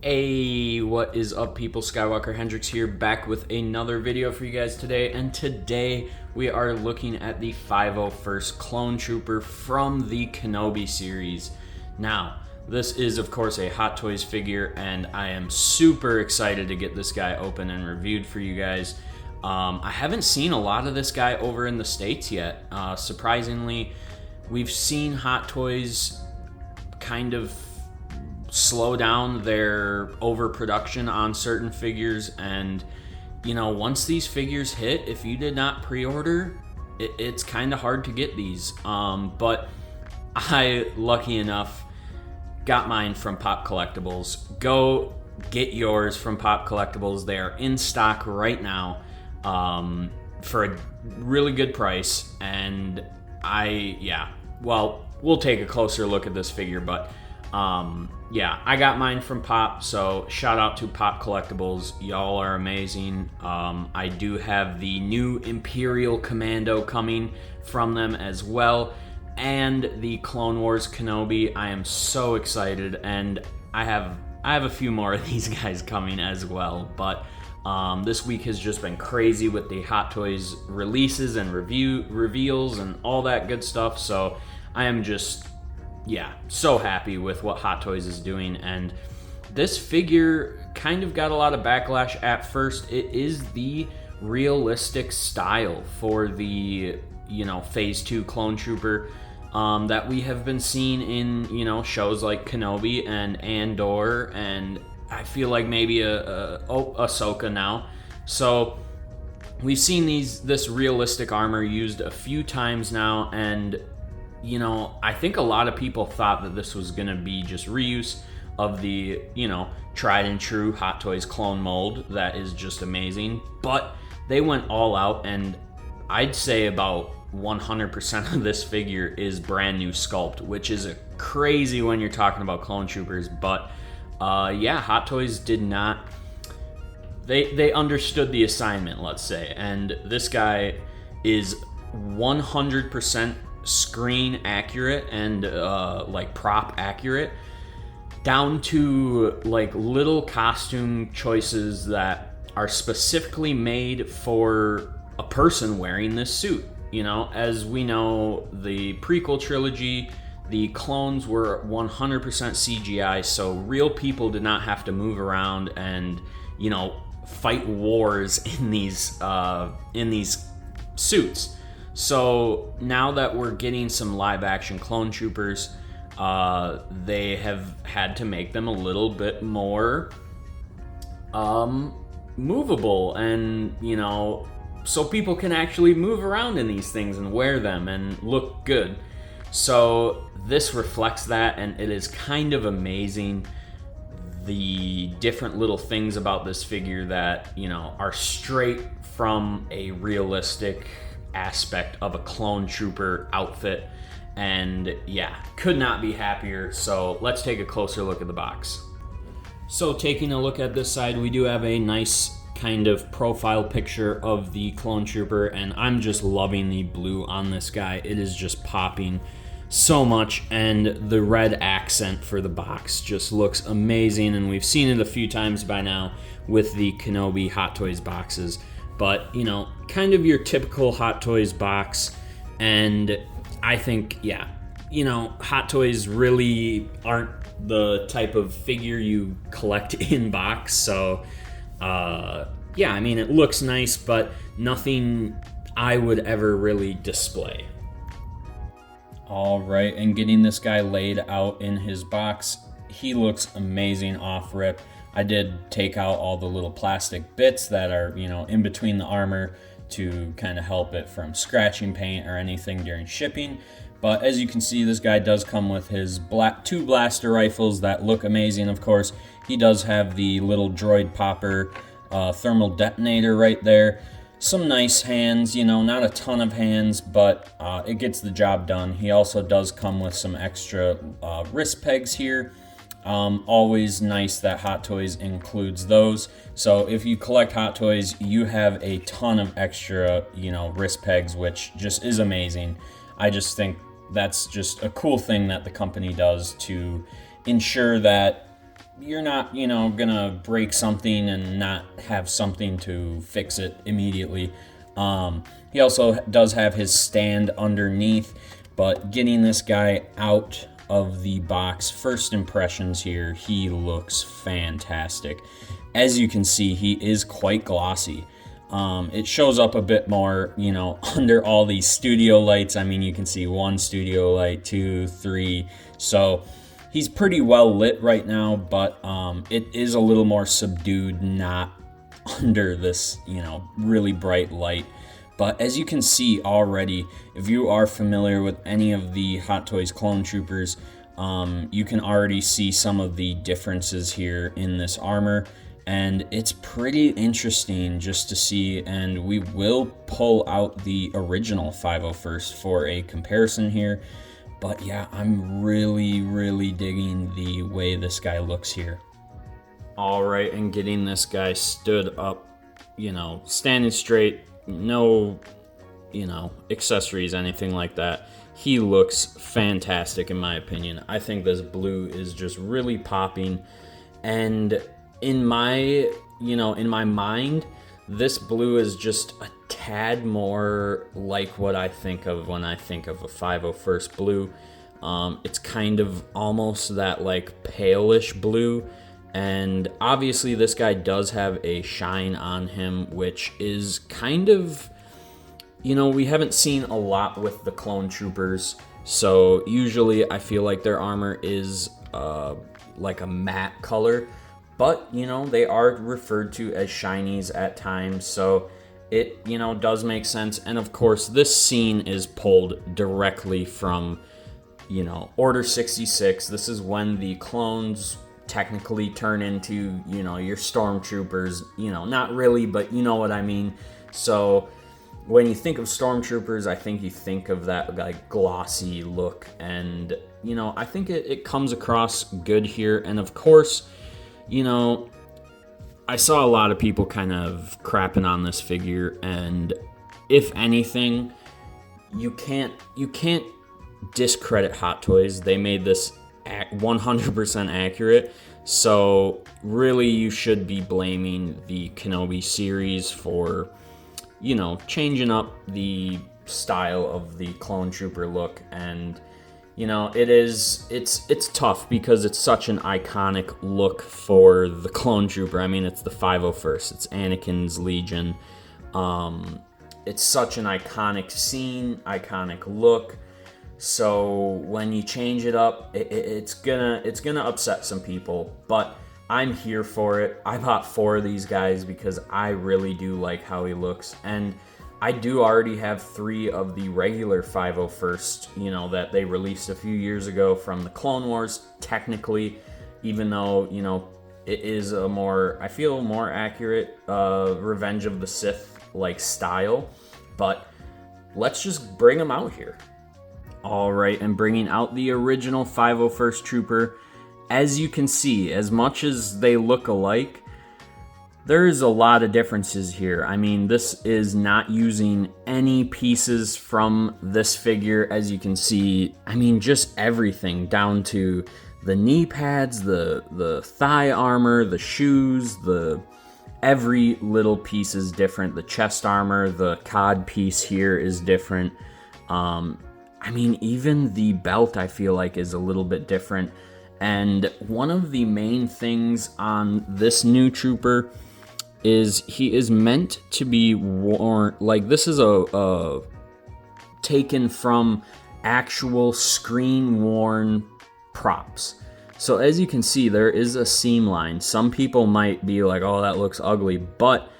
Hey, what is up, people? Skywalker Hendrix here, back with another video for you guys today. And today we are looking at the 501st Clone Trooper from the Kenobi series. Now, this is of course a Hot Toys figure, and I am super excited to get this guy open and reviewed for you guys. I haven't seen a lot of this guy over in the States yet. Surprisingly, we've seen Hot Toys kind of slow down their overproduction on certain figures, and you know, once these figures hit, if you did not pre-order, it's kind of hard to get these. But I, lucky enough, got mine from Pop Collectibles. Go get yours from Pop Collectibles. They are in stock right now for a really good price, and we'll take a closer look at this figure, but I got mine from Pop, so shout out to Pop Collectibles. Y'all are amazing. I do have the new Imperial Commando coming from them as well, and the Clone Wars Kenobi. I am so excited, and I have a few more of these guys coming as well. But this week has just been crazy with the Hot Toys releases and reveals and all that good stuff. So I am just so happy with what Hot Toys is doing, and this figure kind of got a lot of backlash at first. It is the realistic style for the, Phase 2 Clone Trooper that we have been seeing in, shows like Kenobi and Andor, and I feel like maybe Ahsoka now. So we've seen this realistic armor used a few times now, and I think a lot of people thought that this was going to be just reuse of the, tried and true Hot Toys clone mold that is just amazing. But they went all out, and I'd say about 100% of this figure is brand new sculpt, which is crazy when you're talking about clone troopers. But Hot Toys did not... They understood the assignment, let's say. And this guy is 100% screen accurate and prop accurate, down to little costume choices that are specifically made for a person wearing this suit. As we know, the prequel trilogy, the clones were 100% CGI, so real people did not have to move around and fight wars in these suits. So now that we're getting some live action clone troopers, they have had to make them a little bit more movable, and so people can actually move around in these things and wear them and look good. So this reflects that, and it is kind of amazing, the different little things about this figure that are straight from a realistic aspect of a clone trooper outfit. And could not be happier. So let's take a closer look at the box. So taking a look at this side, we do have a nice kind of profile picture of the clone trooper, and I'm just loving the blue on this guy. It is just popping so much, and the red accent for the box just looks amazing, and we've seen it a few times by now with the Kenobi Hot Toys boxes. But, kind of your typical Hot Toys box. And I think, Hot Toys really aren't the type of figure you collect in box. So, it looks nice, but nothing I would ever really display. All right, and getting this guy laid out in his box, he looks amazing off rip. I did take out all the little plastic bits that are, in between the armor to kind of help it from scratching paint or anything during shipping. But as you can see, this guy does come with his two blaster rifles that look amazing, of course. He does have the little droid popper thermal detonator right there. Some nice hands, not a ton of hands, but it gets the job done. He also does come with some extra wrist pegs here. Always nice that Hot Toys includes those. So if you collect Hot Toys, you have a ton of extra, wrist pegs, which just is amazing. I just think that's just a cool thing that the company does to ensure that you're not, gonna break something and not have something to fix it immediately. He also does have his stand underneath, but getting this guy out of the box, first impressions here, he looks fantastic. As you can see, he is quite glossy. It shows up a bit more, under all these studio lights. I mean, you can see 1 studio light, 2, 3. So he's pretty well lit right now, but it is a little more subdued, not under this, really bright light. But as you can see already, if you are familiar with any of the Hot Toys Clone Troopers, you can already see some of the differences here in this armor. And it's pretty interesting just to see, and we will pull out the original 501st for a comparison here. But yeah, I'm really, really digging the way this guy looks here. All right, and getting this guy stood up, standing straight, no, accessories, anything like that. He looks fantastic in my opinion. I think this blue is just really popping, and in my mind, this blue is just a tad more like what I think of when I think of a 501st blue. It's kind of almost that like palish blue, and obviously this guy does have a shine on him, which is kind of, we haven't seen a lot with the clone troopers. So usually I feel like their armor is like a matte color. But, they are referred to as shinies at times, so it, does make sense. And of course, this scene is pulled directly from, Order 66. This is when the clones technically turn into, your stormtroopers. Not really, but you know what I mean. So when you think of stormtroopers, I think you think of that like glossy look. And, I think it comes across good here. And of course, I saw a lot of people kind of crapping on this figure, and if anything, you can't discredit Hot Toys. They made this 100% accurate, so really you should be blaming the Kenobi series for, changing up the style of the clone trooper look. And it's tough because it's such an iconic look for the clone trooper. I mean, it's the 501st. It's Anakin's Legion. It's such an iconic scene, iconic look. So when you change it up, it's gonna upset some people. But I'm here for it. I bought 4 of these guys because I really do like how he looks, and I do already have 3 of the regular 501st, that they released a few years ago from the Clone Wars, technically, even though, it is I feel more accurate, Revenge of the Sith, like, style. But let's just bring them out here. All right, and bringing out the original 501st Trooper, as you can see, as much as they look alike, there's a lot of differences here. I mean, this is not using any pieces from this figure, as you can see. I mean, just everything, down to the knee pads, the thigh armor, the shoes, every little piece is different. The chest armor, the cod piece here is different. I mean, even the belt, I feel like, is a little bit different. And one of the main things on this new trooper is he is meant to be worn, like, this is a taken from actual screen worn props. So as you can see, there is a seam line. Some people might be like, oh, that looks ugly, but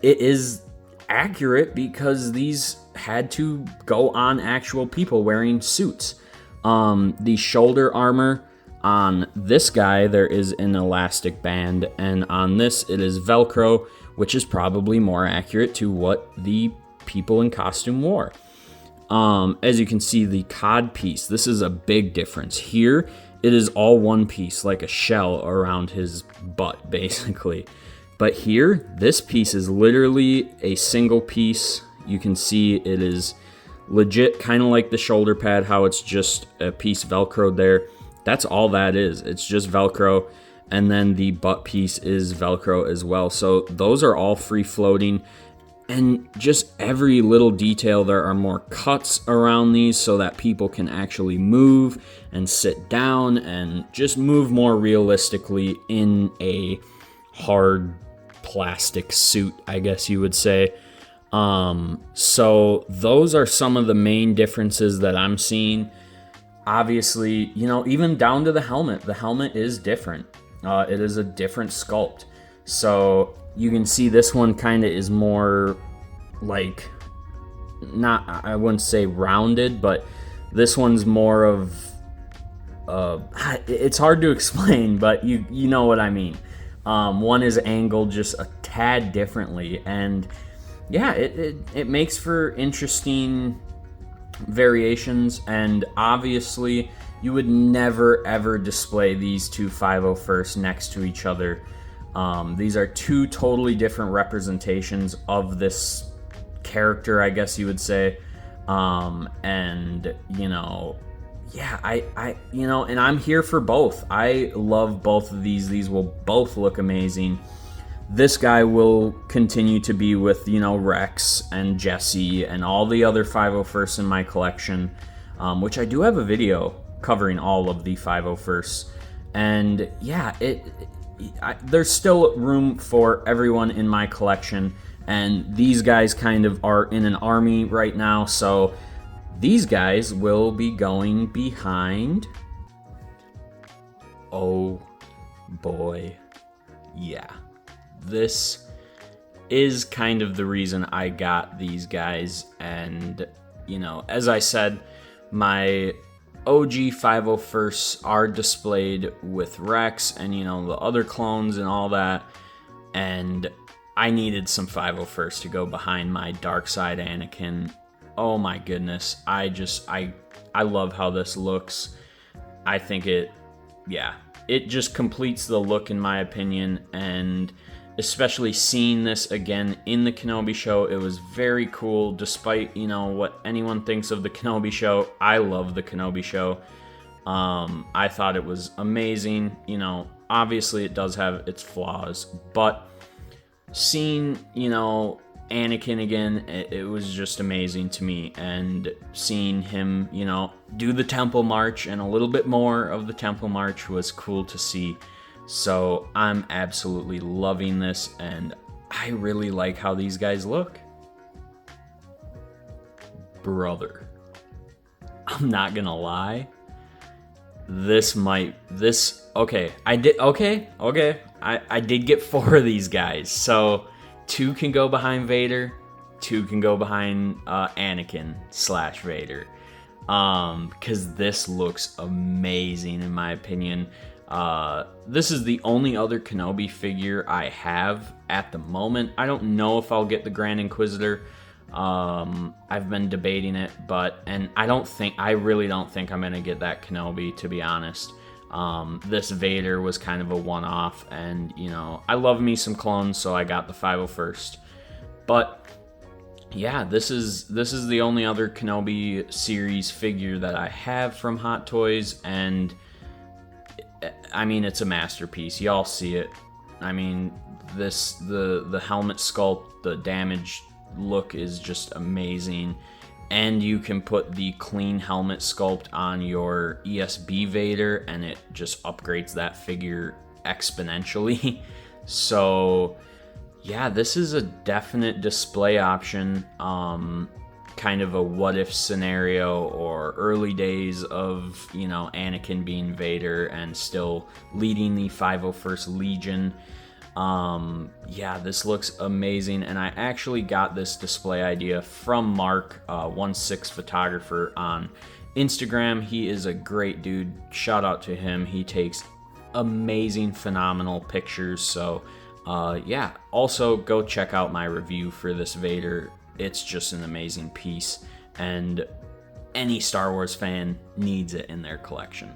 it is accurate because these had to go on actual people wearing suits. The shoulder armor on this guy, there is an elastic band, and on this, it is Velcro, which is probably more accurate to what the people in costume wore. As you can see, the cod piece, this is a big difference. Here, it is all one piece, like a shell around his butt, basically. But here, this piece is literally a single piece. You can see it is legit, kind of like the shoulder pad, how it's just a piece Velcroed there. That's all that is. It's just Velcro. and then the butt piece is Velcro as well. So those are all free floating. And just every little detail, there are more cuts around these so that people can actually move and sit down and just move more realistically in a hard plastic suit, I guess you would say. So those are some of the main differences that I'm seeing. Obviously, you know, even down to the helmet. The helmet is different. It is a different sculpt. So you can see this one kind of is more like, not, I wouldn't say rounded, but this one's more of, it's hard to explain, but you know what I mean. One is angled just a tad differently, and yeah, it makes for interesting variations. And obviously you would never ever display these two 501st next to each other. These are two totally different representations of this character, I guess you would say. And you know, yeah, I you know, and I'm here for both. I love both of these. These will both look amazing. This guy will continue to be with, you know, Rex and Jesse and all the other 501st in my collection, which I do have a video covering all of the 501st. And yeah, there's still room for everyone in my collection, and these guys kind of are in an army right now, so these guys will be going behind. Oh boy, yeah. This is kind of the reason I got these guys. And, you know, as I said, my OG 501sts are displayed with Rex and, you know, the other clones and all that. And I needed some 501st to go behind my dark side Anakin. Oh my goodness. I love how this looks. I think it just completes the look in my opinion. And especially seeing this again in the Kenobi show, it was very cool. Despite, you know, what anyone thinks of the Kenobi show, I love the Kenobi show. I thought it was amazing. You know, obviously it does have its flaws, but seeing, you know, Anakin again, it was just amazing to me. And seeing him, you know, do the Temple March and a little bit more of the Temple March was cool to see. So I'm absolutely loving this, and I really like how these guys look. Brother, I'm not gonna lie. I did get 4 of these guys. So 2 can go behind Vader, 2 can go behind Anakin / Vader. Because this looks amazing in my opinion. This is the only other Kenobi figure I have at the moment. I don't know if I'll get the Grand Inquisitor. I've been debating it, I really don't think I'm gonna get that Kenobi, to be honest. This Vader was kind of a one-off, and you know, I love me some clones, so I got the 501st. But yeah, this is the only other Kenobi series figure that I have from Hot Toys, and I mean, it's a masterpiece. Y'all see it. I mean, the helmet sculpt, the damaged look is just amazing. And you can put the clean helmet sculpt on your ESB Vader, and it just upgrades that figure exponentially. So yeah, this is a definite display option. Kind of a what if scenario, or early days of, you know, Anakin being Vader and still leading the 501st Legion. Yeah, this looks amazing, and I actually got this display idea from Mark, 16 Photographer on Instagram. He is a great dude. Shout out to him. He takes amazing, phenomenal pictures. So yeah, also go check out my review for this Vader. It's just an amazing piece, and any Star Wars fan needs it in their collection.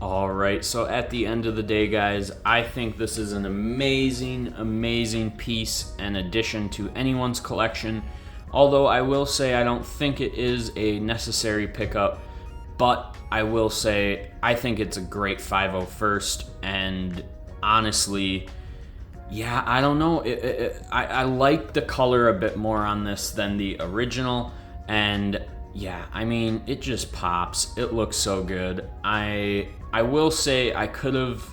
Alright, so at the end of the day, guys, I think this is an amazing, amazing piece and addition to anyone's collection. Although I will say I don't think it is a necessary pickup. But I will say, I think it's a great 501st, and honestly, yeah, I don't know. I like the color a bit more on this than the original, and yeah, I mean, it just pops. It looks so good. I will say I could have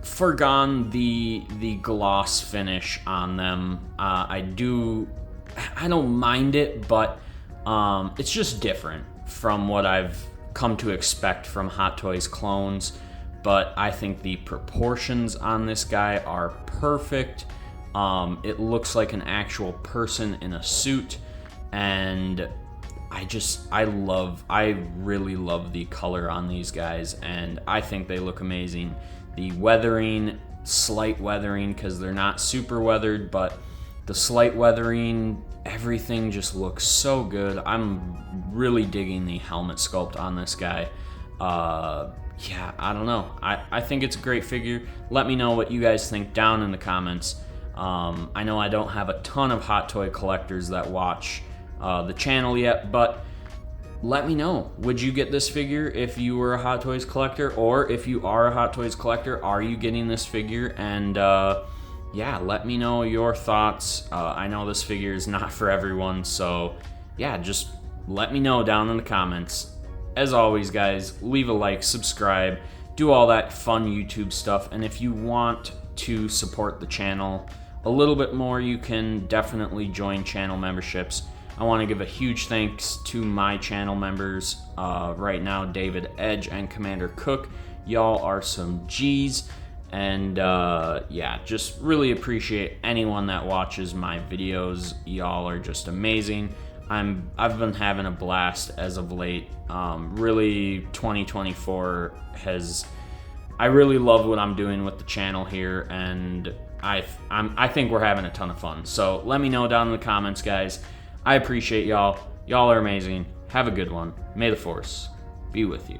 forgone the gloss finish on them. I don't mind it, but it's just different from what I've come to expect from Hot Toys clones. But I think the proportions on this guy are perfect. It looks like an actual person in a suit, and I really love the color on these guys, and I think they look amazing. The weathering, slight weathering, because they're not super weathered, but the slight weathering, everything just looks so good. I'm really digging the helmet sculpt on this guy. Yeah, I don't know. I think it's a great figure. Let me know what you guys think down in the comments. I know I don't have a ton of Hot Toy collectors that watch the channel yet, but let me know. Would you get this figure if you were a Hot Toys collector? Or if you are a Hot Toys collector, are you getting this figure? And yeah, let me know your thoughts. I know this figure is not for everyone, so yeah, just let me know down in the comments. As always, guys, leave a like, subscribe, do all that fun YouTube stuff, and if you want to support the channel a little bit more, you can definitely join channel memberships. I want to give a huge thanks to my channel members right now, David Edge and Commander Cook. Y'all are some G's, and yeah, just really appreciate anyone that watches my videos. Y'all are just amazing. I've been having a blast as of late. Really, 2024 I really love what I'm doing with the channel here, and I think we're having a ton of fun. So let me know down in the comments, guys. I appreciate y'all. Y'all are amazing. Have a good one. May the Force be with you.